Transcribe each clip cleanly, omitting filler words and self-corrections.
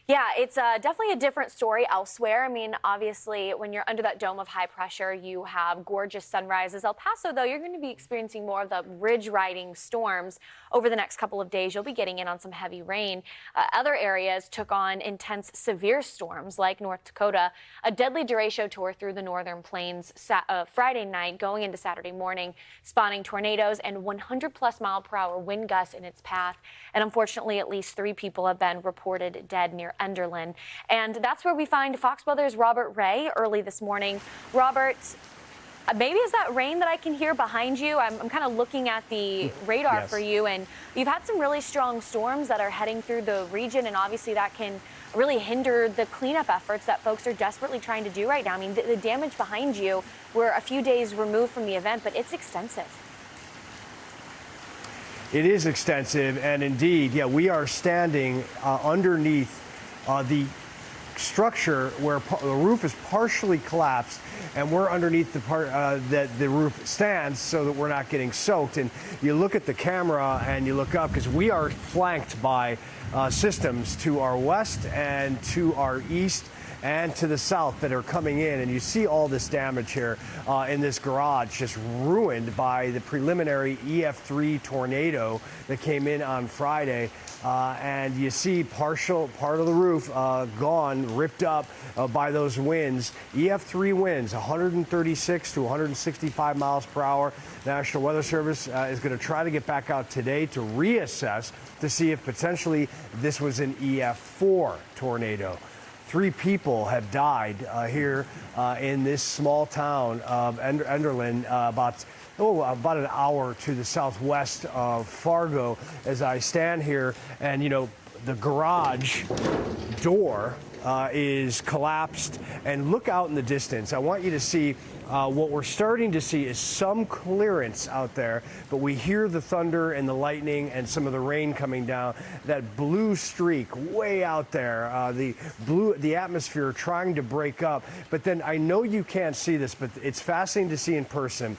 Yeah, it's definitely a different story elsewhere. I mean, obviously, when you're under that dome of high pressure, you have gorgeous sunrises. El Paso, though, you're going to be experiencing more of the ridge riding storms over the next couple of days. You'll be getting in on some heavy rain. Other areas took on intense, severe storms like North Dakota. A deadly derecho tore through the northern plains Friday night, going into Saturday morning, spawning tornadoes and 100-plus-mile-per-hour wind gusts in its path. And unfortunately, at least 3 people have been reported dead near Enderlin. And that's where we find Fox Weather's Robert Ray early this morning. Robert, maybe is that rain that I can hear behind you? I'm kind of looking at the radar Yes. for you, and you've had some really strong storms that are heading through the region, and obviously that can really hinder the cleanup efforts that folks are desperately trying to do right now. I mean, the damage behind you, we're a few days removed from the event, but it's extensive. It is extensive, and indeed, yeah, we are standing underneath the structure where the roof is partially collapsed, and we're underneath the part that the roof stands so that we're not getting soaked. And you look at the camera and you look up because we are flanked by systems to our west and to our east and to the south that are coming in, and you see all this damage here in this garage, just ruined by the preliminary EF3 tornado that came in on Friday. And you see part of the roof gone, ripped up by those winds. EF3 winds, 136 to 165 miles per hour. National Weather Service is going to try to get back out today to reassess to see if potentially this was an EF4 tornado. 3 people have died here in this small town of Enderlin, about an hour to the southwest of Fargo. As I stand here, and you know, the garage door is collapsed, and look out in the distance. I want you to see what we're starting to see is some clearance out there, but we hear the thunder and the lightning and some of the rain coming down. That blue streak way out there, the atmosphere trying to break up. But then I know you can't see this, but it's fascinating to see in person.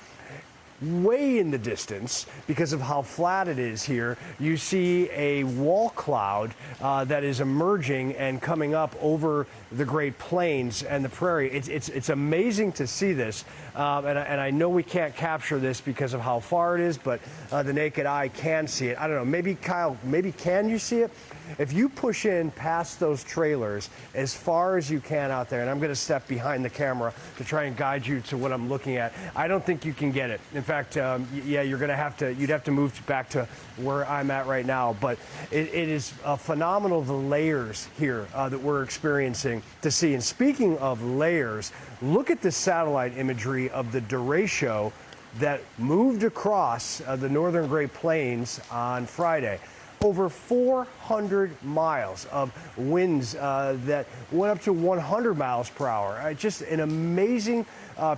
Way in the distance, because of how flat it is here, you see a wall cloud that is emerging and coming up over the Great Plains and the prairie. It's amazing to see this, and I know we can't capture this because of how far it is, but the naked eye can see it. I don't know, maybe Kyle, maybe can you see it? If you push in past those trailers as far as you can out there, and I'm going to step behind the camera to try and guide you to what I'm looking at, I don't think you can get it. In fact, yeah, you're going to have to, you'd have to move back to where I'm at right now. But it is phenomenal, the layers here that we're experiencing to see. And speaking of layers, look at the satellite imagery of the derecho that moved across the northern Great Plains on Friday. Over 400 miles of winds that went up to 100 miles per hour. Just an amazing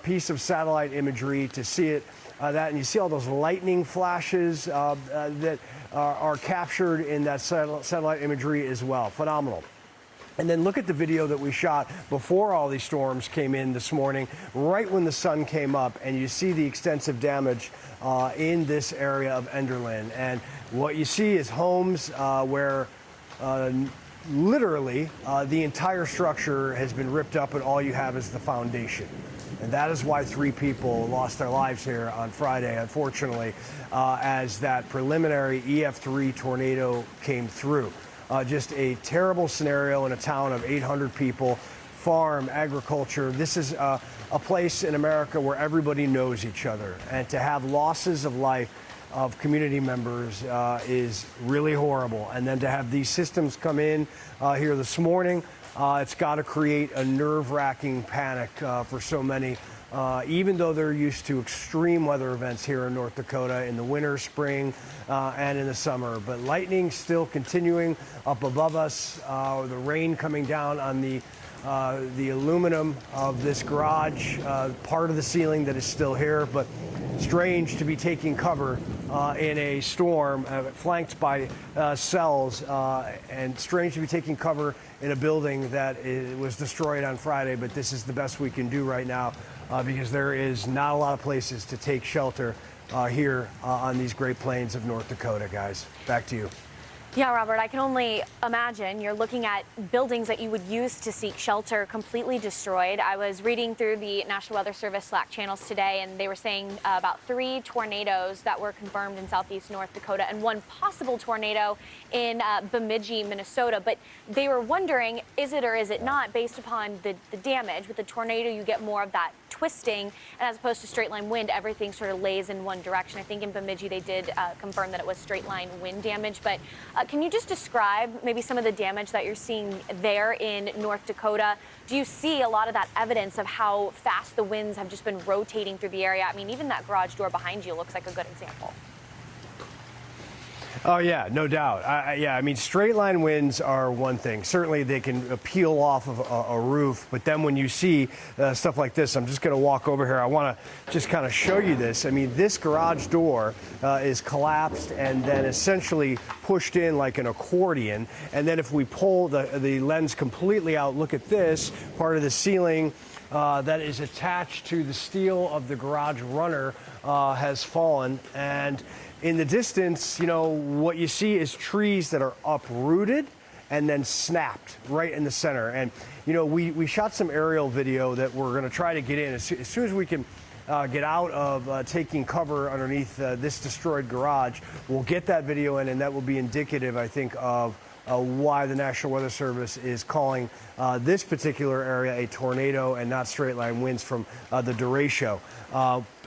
piece of satellite imagery to see it. And you see all those lightning flashes that are captured in that satellite imagery as well. Phenomenal. And then look at the video that we shot before all these storms came in this morning, right when the sun came up, and you see the extensive damage in this area of Enderlin. And what you see is homes where literally the entire structure has been ripped up, and all you have is the foundation. And that is why 3 people lost their lives here on Friday, unfortunately, as that preliminary EF3 tornado came through. Just a terrible scenario in a town of 800 people, farm, agriculture. This is a place in America where everybody knows each other. And to have losses of life of community members is really horrible. And then to have these systems come in here this morning, it's got to create a nerve-wracking panic for so many. Even though they're used to extreme weather events here in North Dakota in the winter, spring, and in the summer. But lightning still continuing up above us, the rain coming down on the aluminum of this garage, part of the ceiling that is still here. But strange to be taking cover in a storm flanked by cells, and strange to be taking cover in a building that was destroyed on Friday. But this is the best we can do right now. Because there is not a lot of places to take shelter here on these Great Plains of North Dakota, guys. Back to you. Yeah, Robert, I can only imagine. You're looking at buildings that you would use to seek shelter completely destroyed. I was reading through the National Weather Service Slack channels today, and they were saying about 3 tornadoes that were confirmed in southeast North Dakota and 1 possible tornado in Bemidji, Minnesota. But they were wondering, is it or is it not, based upon the damage. With the tornado, you get more of that twisting, and as opposed to straight line wind, everything sort of lays in one direction. I think in Bemidji they did confirm that it was straight line wind damage, but can you just describe maybe some of the damage that you're seeing there in North Dakota? Do you see a lot of that evidence of how fast the winds have just been rotating through the area? I mean, even that garage door behind you looks like a good example. Oh, yeah, no doubt. Yeah, I mean, straight line winds are one thing. Certainly they can peel off of a roof, but then when you see stuff like this, I'm just going to walk over here. I want to just kind of show you this. I mean, this garage door is collapsed and then essentially pushed in like an accordion. And then if we pull the lens completely out, look at this part of the ceiling that is attached to the steel of the garage runner has fallen. And in the distance, you know, what you see is trees that are uprooted and then snapped right in the center. And, you know, we shot some aerial video that we're going to try to get in as soon as we can get out of taking cover underneath this destroyed garage. We'll get that video in, and that will be indicative, I think, of why the National Weather Service is calling this particular area a tornado and not straight line winds from the Derecho.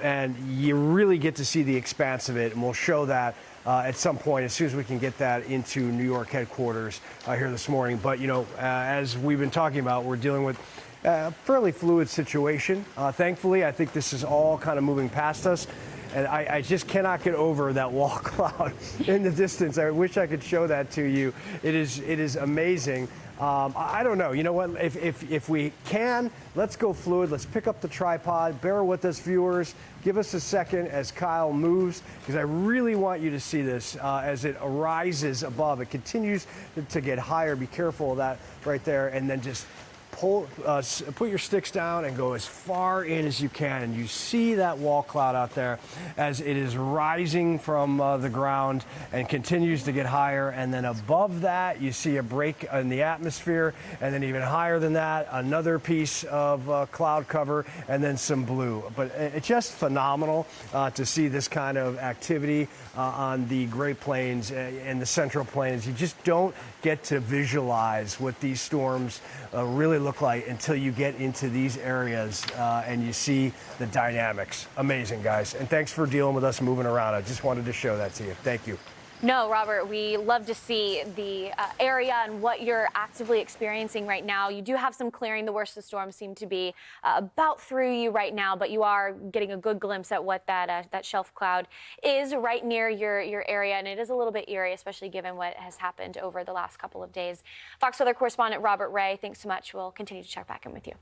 And you really get to see the expanse of it, and we'll show that at some point as soon as we can get that into New York headquarters here this morning. But, you know, as we've been talking about, we're dealing with a fairly fluid situation. Thankfully, I think this is all kind of moving past us. And I just cannot get over that wall cloud in the distance. I wish I could show that to you. It is amazing. I don't know. You know what? If we can, let's go fluid. Let's pick up the tripod. Bear with us, viewers. Give us a second as Kyle moves, because I really want you to see this as it rises above. It continues to get higher. Be careful of that right there. And then just put your sticks down and go as far in as you can, and you see that wall cloud out there as it is rising from the ground and continues to get higher. And then above that, you see a break in the atmosphere, and then even higher than that, another piece of cloud cover, and then some blue. But it's just phenomenal to see this kind of activity on the Great Plains and the Central Plains. You just don't get to visualize what these storms really look like until you get into these areas and you see the dynamics. Amazing, guys. And thanks for dealing with us moving around. I just wanted to show that to you. Thank you. No, Robert, we love to see the area and what you're actively experiencing right now. You do have some clearing. The worst of the storms seem to be about through you right now, but you are getting a good glimpse at what that shelf cloud is right near your area, and it is a little bit eerie, especially given what has happened over the last couple of days. Fox Weather Correspondent Robert Ray, thanks so much. We'll continue to check back in with you.